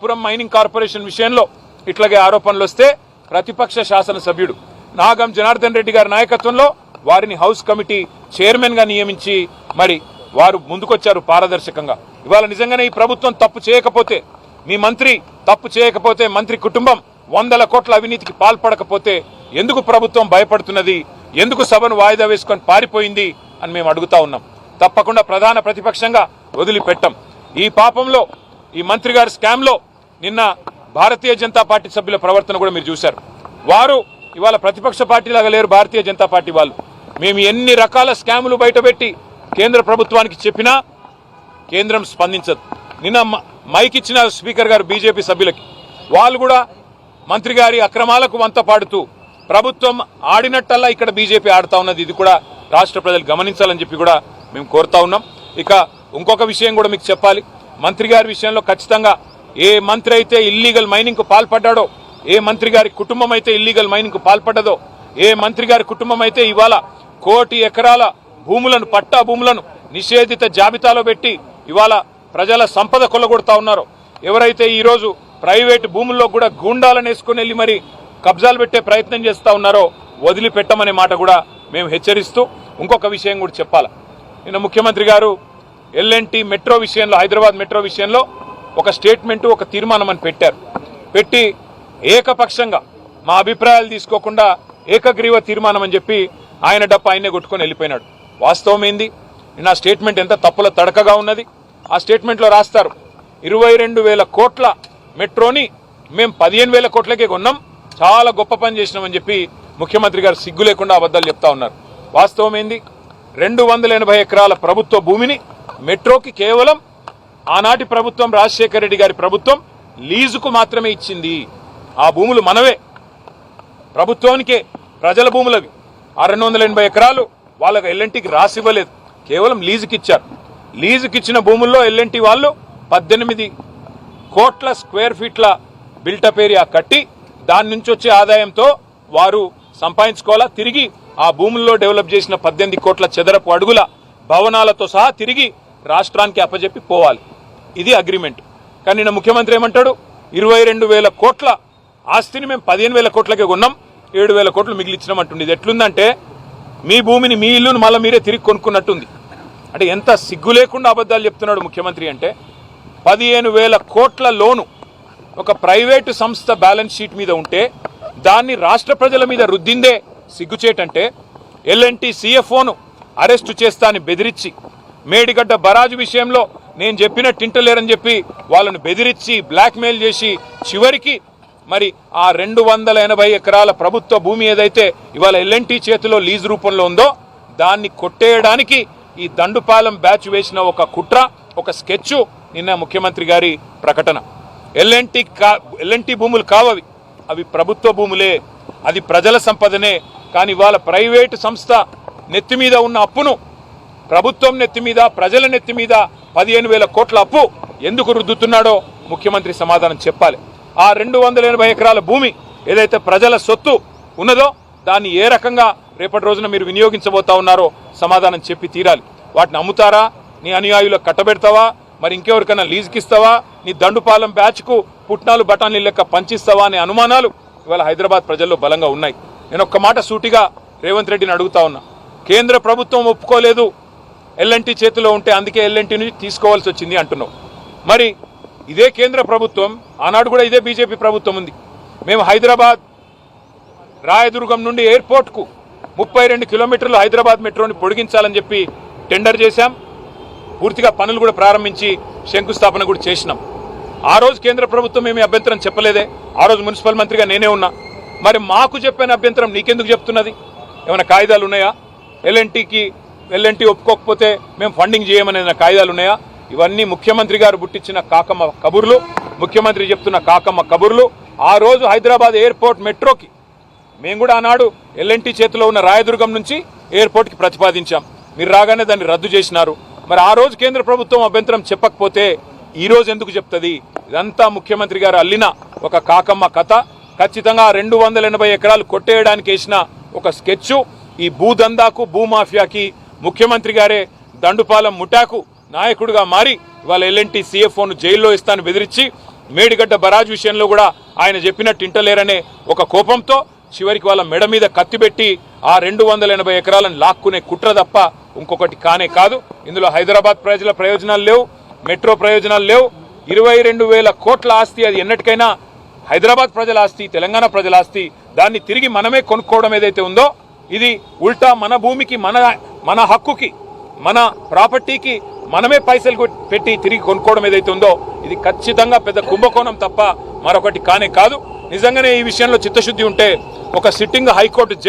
పురం mining corporation విషయంలో ఇట్లాగే ఆరోపణలు వస్తే ప్రతిపక్ష శాసనసభ్యుడు నాగం జనార్దన్ రెడ్డి గారి నాయకత్వంలో వారిని హౌస్ కమిటీ చైర్మన్ గా నియమించి మరి వారు ముందుకొచ్చారు పారదర్శకంగా. ఇవాళ నిజంగానే ఈ ప్రభుత్వం తప్పు చేయకపోతే, మీ మంత్రి తప్పు చేయకపోతే, మంత్రి కుటుంబం 100 కోట్ల అవినీతికి పాల్పడకపోతే ఎందుకు ప్రభుత్వం భయపడుతున్నది, ఎందుకు సభను వాయిదా వేసుకొని పారిపోయింది అని మేము అడుగుతా ఉన్నాం. తప్పకుండా ప్రధాన ప్రతిపక్షంగా వదిలిపెట్టం. ఈ పాపంలో, ఈ మంత్రి గారి స్కామ్ లో నిన్న భారతీయ జనతా పార్టీ సభ్యుల ప్రవర్తన కూడా మీరు చూశారు. వారు ఇవాళ ప్రతిపక్ష పార్టీ లాగా లేరు. భారతీయ జనతా పార్టీ వాళ్ళు మేము ఎన్ని రకాల స్కాములు బయటపెట్టి కేంద్ర ప్రభుత్వానికి చెప్పినా కేంద్రం స్పందించదు. నిన్న మైక్ ఇచ్చిన స్పీకర్ గారు బీజేపీ సభ్యులకి, వాళ్ళు కూడా మంత్రి గారి అక్రమాలకు వంత పాడుతూ ప్రభుత్వం ఆడినట్టల్లా ఇక్కడ బీజేపీ ఆడుతా ఉన్నది. ఇది కూడా రాష్ట్ర ప్రజలు గమనించాలని చెప్పి కూడా మేము కోరుతా ఉన్నాం. ఇక ఇంకొక విషయం కూడా మీకు చెప్పాలి. మంత్రి గారి విషయంలో ఖచ్చితంగా ఏ మంత్రి అయితే ఇల్లీగల్ మైనింగ్ కు పాల్పడ్డాడో, ఏ మంత్రి గారి కుటుంబం అయితే ఇల్లీగల్ మైనింగ్ కు పాల్పడ్డదో, ఏ మంత్రి గారి కుటుంబం అయితే ఇవాళ 1 కోటి ఎకరాల భూములను, పట్టా భూములను నిషేధిత జాబితాలో పెట్టి ఇవాళ ప్రజల సంపద కొల్లగొడతా ఉన్నారో, ఎవరైతే ఈరోజు ప్రైవేటు భూముల్లో కూడా గూండాలను వేసుకుని వెళ్ళి మరి కబ్జాలు పెట్టే ప్రయత్నం చేస్తా ఉన్నారో వదిలిపెట్టమనే మాట కూడా మేము హెచ్చరిస్తూ ఇంకొక విషయం కూడా చెప్పాలి. నిన్న ముఖ్యమంత్రి గారు ఎల్ఎన్టీ మెట్రో విషయంలో, హైదరాబాద్ మెట్రో విషయంలో ఒక స్టేట్మెంటు, ఒక తీర్మానం అని పెట్టారు. పెట్టి ఏకపక్షంగా మా అభిప్రాయాలు తీసుకోకుండా ఏకగ్రీవ తీర్మానం అని చెప్పి ఆయన డప్ప ఆయనే కొట్టుకొని వెళ్ళిపోయినాడు. వాస్తవం ఏంది? నిన్న స్టేట్మెంట్ ఎంత తప్పుల తడకగా ఉన్నది. ఆ స్టేట్మెంట్లో రాస్తారు 22,000 కోట్ల మెట్రోని మేము 15,000 కోట్లకే కొన్నాం, చాలా గొప్ప పని చేసినామని చెప్పి ముఖ్యమంత్రి గారు సిగ్గు లేకుండా అబద్ధాలు చెప్తా ఉన్నారు. వాస్తవం ఏంది? 280 ఎకరాల ప్రభుత్వ భూమిని మెట్రోకి కేవలం ఆనాటి ప్రభుత్వం, రాజశేఖర రెడ్డి గారి ప్రభుత్వం లీజుకు మాత్రమే ఇచ్చింది. ఆ భూములు మనవే, ప్రభుత్వానికే, ప్రజల భూములవి. ఆ 280 ఎకరాలు వాళ్ళకి ఎల్ఎన్టీకి రాసివ్వలేదు, కేవలం లీజుకి ఇచ్చారు. లీజుకి ఇచ్చిన భూముల్లో ఎల్ఎన్టీ వాళ్ళు 18 కోట్ల స్క్వేర్ ఫీట్ల బిల్టప్ ఏరియా కట్టి దాని నుంచి వచ్చే ఆదాయంతో వారు సంపాదించుకోవాలా. తిరిగి ఆ భూముల్లో డెవలప్ చేసిన 18 కోట్ల చదరపు అడుగుల భవనాలతో సహా తిరిగి రాష్ట్రానికి అప్పజెప్పి పోవాలి. ఇది అగ్రిమెంట్. కానీ నిన్న ముఖ్యమంత్రి ఏమంటాడు? 22,000 కోట్ల ఆస్తిని మేము 15,000 కోట్లకే కొన్నాం, 7,000 కోట్లు మిగిలిచ్చినాం అంటుంది. ఇది ఎట్లుందంటే మీ భూమిని, మీ ఇల్లును మళ్ళీ మీరే తిరిగి కొనుక్కున్నట్టుంది. అంటే ఎంత సిగ్గు లేకుండా అబద్ధాలు చెప్తున్నాడు ముఖ్యమంత్రి అంటే. 15,000 కోట్ల లోను ఒక ప్రైవేటు సంస్థ బ్యాలెన్స్ షీట్ మీద ఉంటే దాన్ని రాష్ట్ర ప్రజల మీద రుద్దిందే సిగ్గుచేటంటే, ఎల్ఎన్టీ సిఎఫ్ఓను అరెస్టు చేస్తానని బెదిరించి, మేడిగడ్డ బరాజు విషయంలో నేను చెప్పినట్టు ఇంటలేరని చెప్పి వాళ్ళను బెదిరించి బ్లాక్మెయిల్ చేసి చివరికి మరి ఆ 280 ఎకరాల ప్రభుత్వ భూమి ఏదైతే ఇవాళ ఎల్ఎన్టీ చేతిలో లీజ్ రూపంలో ఉందో దాన్ని కొట్టేయడానికి ఈ దండుపాలెం బ్యాచ్ వేసిన ఒక కుట్ర, ఒక స్కెచ్ నిన్న ముఖ్యమంత్రి గారి ప్రకటన. ఎల్ఎన్టీ భూములు కావవి, అవి ప్రభుత్వ భూములే, అది ప్రజల సంపదనే. కానీ ఇవాళ ప్రైవేటు సంస్థ నెత్తి మీద ఉన్న అప్పును ప్రభుత్వం నెత్తి మీద, ప్రజల నెత్తి మీద 15,000 కోట్ల అప్పు ఎందుకు రుద్దుతున్నాడో ముఖ్యమంత్రి సమాధానం చెప్పాలి. ఆ 280 ఎకరాల భూమి ఏదైతే ప్రజల సొత్తు ఉన్నదో దాన్ని ఏ రకంగా రేపటి రోజున మీరు వినియోగించబోతా ఉన్నారో సమాధానం చెప్పి తీరాలి. వాటిని అమ్ముతారా, నీ అనుయాయులకు కట్టబెడతావా, మరి ఇంకెవరికైనా లీజుకి ఇస్తావా, నీ దండుపాలెం బ్యాచ్కు పుట్నాలు బఠానీ లెక్క పంచిస్తావా అనే అనుమానాలు ఇవాళ హైదరాబాద్ ప్రజల్లో బలంగా ఉన్నాయి. నేను ఒక్క మాట సూటిగా రేవంత్ రెడ్డిని అడుగుతా ఉన్నా. కేంద్ర ప్రభుత్వం ఒప్పుకోలేదు ఎల్ఎన్టీ చేతిలో ఉంటే, అందుకే ఎల్ఎన్టీ నుంచి తీసుకోవాల్సి వచ్చింది అంటున్నావు. మరి ఇదే కేంద్ర ప్రభుత్వం, ఆనాడు కూడా ఇదే బీజేపీ ప్రభుత్వం ఉంది. మేము హైదరాబాద్ రాయదుర్గం నుండి ఎయిర్పోర్ట్కు 32 కిలోమీటర్లు హైదరాబాద్ మెట్రోని పొడిగించాలని చెప్పి టెండర్ చేశాం. పూర్తిగా పనులు కూడా ప్రారంభించి శంకుస్థాపన కూడా చేసినాం. ఆ రోజు కేంద్ర ప్రభుత్వం ఏమీ అభ్యంతరం చెప్పలేదే. ఆ రోజు మున్సిపల్ మంత్రిగా నేనే ఉన్నా. మరి మాకు చెప్పిన అభ్యంతరం నీకెందుకు చెప్తున్నది? ఏమైనా కాయిదాలు ఉన్నాయా? ఎల్ఎన్టీ ఒప్పుకోకపోతే మేము ఫండింగ్ చేయమనే కాయిదాలు ఉన్నాయా? ఇవన్నీ ముఖ్యమంత్రి గారు పుట్టించిన కాకమ్మ కబుర్లు, ముఖ్యమంత్రి చెప్తున్న కాకమ్మ కబుర్లు. ఆ రోజు హైదరాబాద్ ఎయిర్పోర్ట్ మెట్రోకి మేము కూడా ఆనాడు ఎల్ఎన్టీ చేతిలో ఉన్న రాయదుర్గం నుంచి ఎయిర్పోర్ట్కి ప్రతిపాదించాం. మీరు రాగానే దాన్ని రద్దు చేసినారు. మరి ఆ రోజు కేంద్ర ప్రభుత్వం అభ్యంతరం చెప్పకపోతే ఈ రోజు ఎందుకు చెప్తుంది? ఇదంతా ముఖ్యమంత్రి గారు అల్లిన ఒక కాకమ్మ కథ. ఖచ్చితంగా 280 ఎకరాలు కొట్టేయడానికి వేసిన ఒక స్కెచ్. ఈ భూదందాకు, భూమాఫియాకి ముఖ్యమంత్రి గారే దండుపాలెం ముఠాకు నాయకుడిగా మారి ఇవాళ ఎల్ఎన్టీ సిఎఫ్ఓను జైల్లో ఇస్తాను బెదిరించి మేడిగడ్డ బరాజ్ విషయంలో కూడా ఆయన చెప్పినట్టు ఇంటలేరనే ఒక కోపంతో చివరికి వాళ్ళ మెడ మీద కత్తిపెట్టి ఆ 280 ఎకరాలను లాక్కునే కుట్ర తప్ప ఇంకొకటి కానే కాదు. ఇందులో హైదరాబాద్ ప్రజల ప్రయోజనాలు లేవు, మెట్రో ప్రయోజనాలు లేవు. 22,000 కోట్ల ఆస్తి, అది ఎన్నటికైనా హైదరాబాద్ ప్రజల ఆస్తి, తెలంగాణ ప్రజల ఆస్తి. దాన్ని తిరిగి మనమే కొనుక్కోవడం ఏదైతే ఉందో ఇది ఉల్టా మన భూమికి, మన హక్కుకి, మన ప్రాపర్టీకి మనమే పైసలు పెట్టి తిరిగి కొనుక్కోవడం ఏదైతే ఉందో ఇది ఖచ్చితంగా పెద్ద కుంభకోణం తప్ప మరొకటి కానే కాదు. నిజంగానే ఈ విషయంలో చిత్తశుద్ధి ఉంటే ఒక సిట్టింగ్ హైకోర్టు జడ్జి